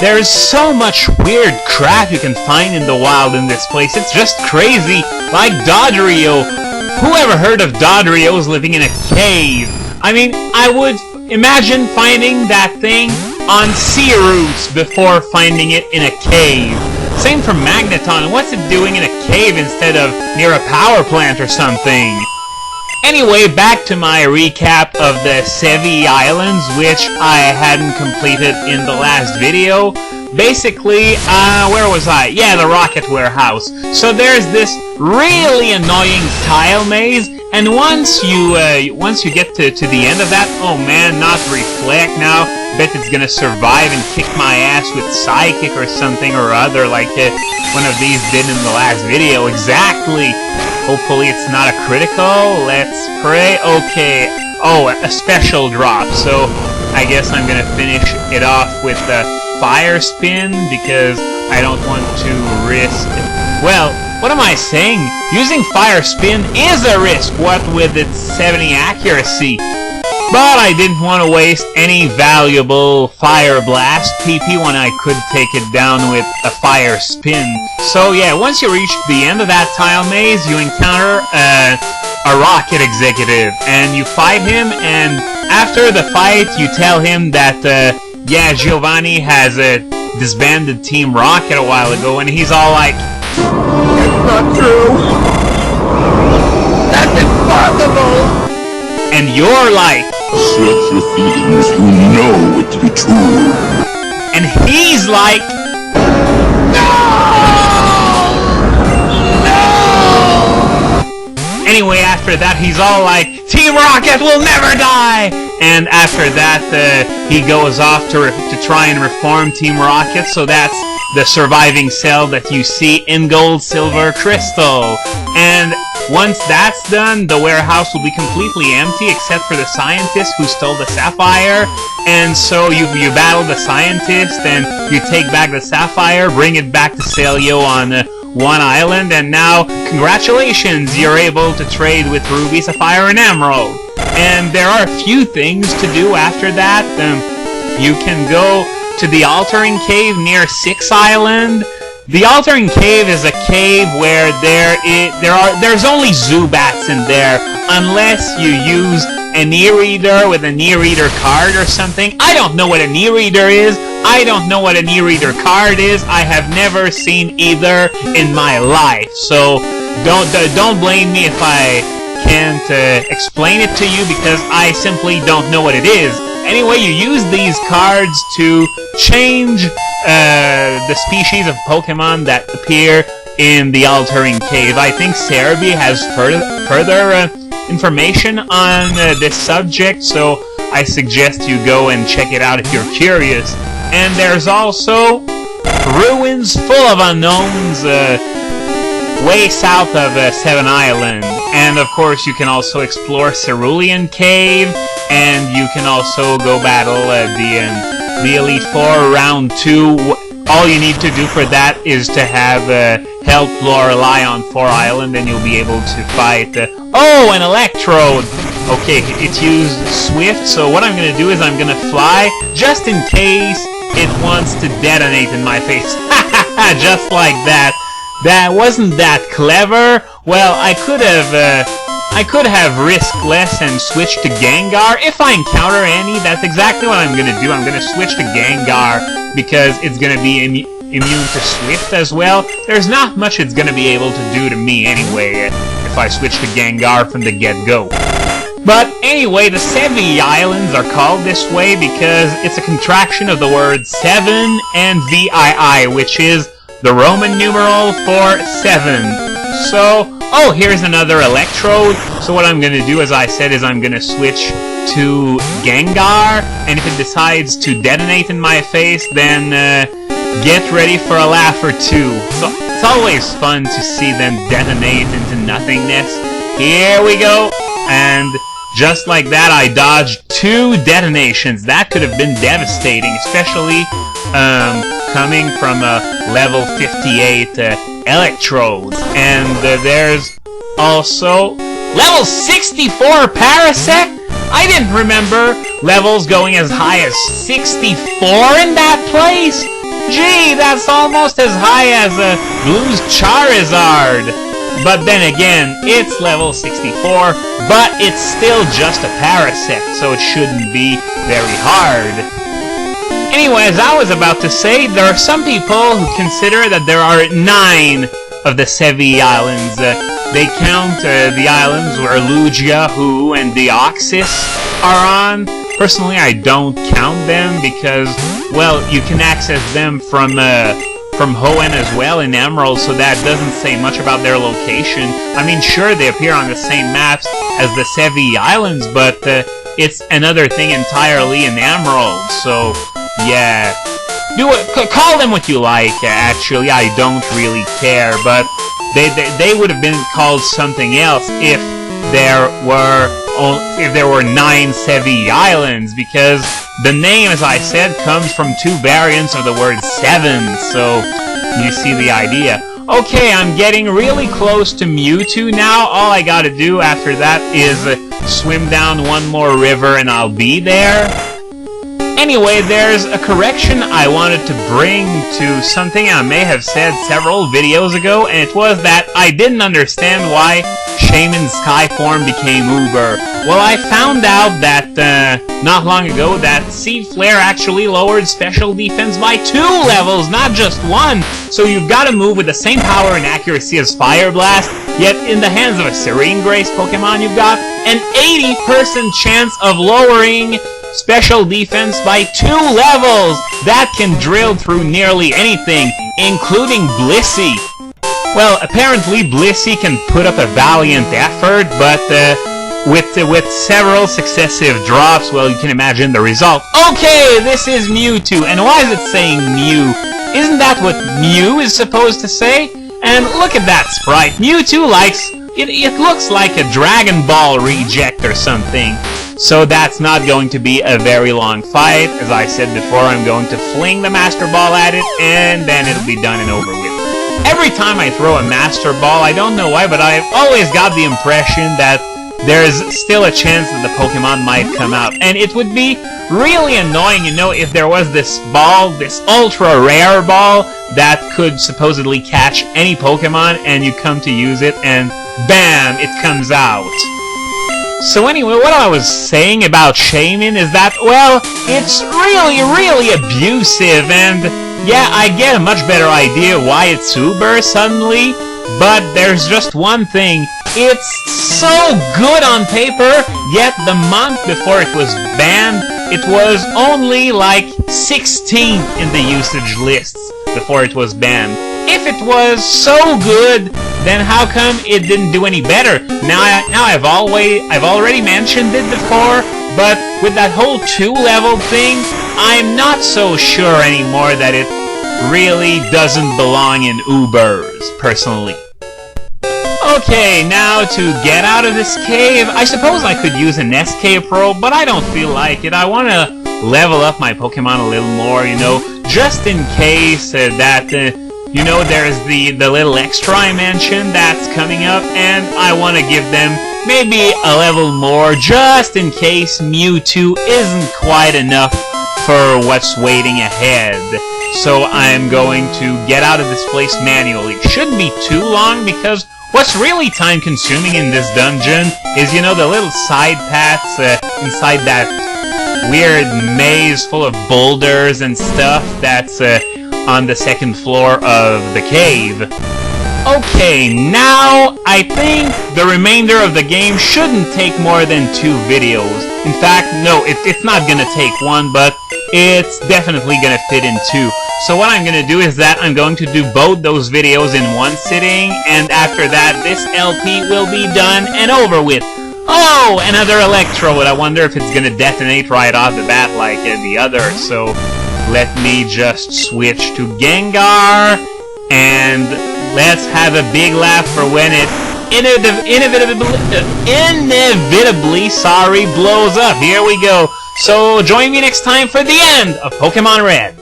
There's so much weird crap you can find in the wild in this place. It's just crazy. Like Dodrio. Who ever heard of Dodrios living in a cave? I mean, I would imagine finding that thing on sea roots before finding it in a cave. Same for Magneton. What's it doing in a cave instead of near a power plant or something? Anyway, back to my recap of the Sevii Islands, which I hadn't completed in the last video. Basically, where was I? Yeah, the rocket warehouse. So there's this really annoying tile maze, and once you get to the end of that, oh man, not reflect now. Bet it's gonna survive and kick my ass with Psychic or something or other, like one of these did in the last video. Exactly. Hopefully it's not a critical. Let's pray. Okay. Oh, a special drop. So I guess I'm gonna finish it off with the Fire Spin because I don't want to risk. Well, what am I saying? Using Fire Spin is a risk, what with its 70 accuracy. But I didn't want to waste any valuable Fire Blast PP when I could take it down with a Fire Spin. So yeah, once you reach the end of that tile maze, you encounter a Rocket Executive, and you fight him, and after the fight, you tell him that, yeah, Giovanni has disbanded Team Rocket a while ago, and he's all like, "It's not true! That's impossible!" And you're like, "Search your feelings, you know it to be true." And he's like, "No! No!" Anyway, after that, he's all like, "Team Rocket will never die!" And after that, he goes off to try and reform Team Rocket, so that's the surviving cell that you see in Gold, Silver, Crystal. And once that's done, the warehouse will be completely empty except for the scientist who stole the sapphire. And so you battle the scientist, and you take back the sapphire, bring it back to Celio on one island, and now, congratulations, you're able to trade with Ruby, Sapphire, and Emerald. And there are a few things to do after that. You can go to the Altering Cave near Six Island. The Altering Cave is a cave where there's only Zubats in there, unless you use an e-reader with an e-reader card or something. I don't know what an e-reader is. I don't know what an e-reader card is. I have never seen either in my life. So don't blame me if I can't explain it to you, because I simply don't know what it is. Anyway, you use these cards to change the species of Pokémon that appear in the Altering Cave. I think Cerebi has further information on this subject, so I suggest you go and check it out if you're curious. And there's also ruins full of unknowns way south of Seven Island. And of course you can also explore Cerulean Cave, and you can also go battle the Elite Four round 2. All you need to do for that is to have help Lorelei on 4 Island, and you'll be able to fight oh, an Electrode! Okay, it used Swift, so what I'm gonna do is I'm gonna fly, just in case it wants to detonate in my face. Just like that. Wasn't that clever? Well, I could have risked less and switched to Gengar. If I encounter any, that's exactly what I'm gonna do. I'm gonna switch to Gengar, because it's gonna be immune to Swift as well. There's not much it's gonna be able to do to me anyway, if I switch to Gengar from the get-go. But anyway, the Sevii Islands are called this way because it's a contraction of the words 7 and VII, which is the Roman numeral for 7. So, oh, here's another Electrode. So what I'm going to do, as I said, is I'm going to switch to Gengar, and if it decides to detonate in my face, then get ready for a laugh or two. So it's always fun to see them detonate into nothingness. Here we go, and just like that, I dodged 2 detonations. That could have been devastating, especially coming from a level 58 Electrodes. And there's also level 64 Parasect. I didn't remember levels going as high as 64 in that place. Gee, that's almost as high as Blue's Charizard. But then again, it's level 64, but it's still just a Parasect, so it shouldn't be very hard. Anyways, I was about to say, there are some people who consider that there are 9 of the Sevii Islands. They count the islands where Lugia, Hu, and Deoxys are on. Personally, I don't count them because, well, you can access them from Hoenn as well in Emerald, so that doesn't say much about their location. I mean, sure, they appear on the same maps as the Sevii Islands, but it's another thing entirely in Emerald, so, yeah. Call them what you like, actually, I don't really care, but they would have been called something else if there were 9 Sevii Islands, because the name, as I said, comes from 2 variants of the word 7, so you see the idea. Okay, I'm getting really close to Mewtwo now. All I gotta do after that is swim down one more river and I'll be there. Anyway, there's a correction I wanted to bring to something I may have said several videos ago, and it was that I didn't understand why Shaymin's Sky form became Uber. Well, I found out that, not long ago, that Seed Flare actually lowered special defense by 2 levels, not just 1. So you've got to move with the same power and accuracy as Fire Blast, yet in the hands of a Serene Grace Pokemon, you've got an 80% chance of lowering special defense by 2 levels! That can drill through nearly anything, including Blissey. Well, apparently Blissey can put up a valiant effort, but with several successive drops, well, you can imagine the result. Okay, this is Mewtwo, and why is it saying Mew? Isn't that what Mew is supposed to say? And look at that sprite. Mewtwo likes... It looks like a Dragon Ball reject or something. So that's not going to be a very long fight. As I said before, I'm going to fling the Master Ball at it, and then it'll be done and over with. Every time I throw a Master Ball, I don't know why, but I've always got the impression that there's still a chance that the Pokemon might come out. And it would be really annoying, you know, if there was this ball, this ultra-rare ball, that could supposedly catch any Pokemon, and you come to use it, and bam, it comes out. So anyway, what I was saying about Shaymin is that, well, it's really abusive, and yeah, I get a much better idea why it's Uber suddenly, but there's just one thing. It's so good on paper, yet the month before it was banned, it was only like 16th in the usage lists before it was banned. If it was so good, then how come it didn't do any better? Now I've already mentioned it before, but with that whole 2-level thing, I'm not so sure anymore that it really doesn't belong in Ubers, personally. Okay, now to get out of this cave, I suppose I could use an escape rope, but I don't feel like it. I want to level up my Pokemon a little more, you know, just in case you know, there's the little extra I mentioned that's coming up, and I want to give them maybe a level more, just in case Mewtwo isn't quite enough for what's waiting ahead. So I'm going to get out of this place manually. It shouldn't be too long, because what's really time-consuming in this dungeon is, you know, the little side paths inside that weird maze full of boulders and stuff that's on the 2nd floor of the cave. Okay, now I think the remainder of the game shouldn't take more than 2 videos. In fact, no, it's not gonna take 1, but it's definitely gonna fit in 2. So what I'm gonna do is that I'm going to do both those videos in one sitting, and after that, this LP will be done and over with. Oh, another Electrode. I wonder if it's gonna detonate right off the bat like the other, so let me just switch to Gengar, and let's have a big laugh for when it inevitably blows up. Here we go. So join me next time for the end of Pokemon Red.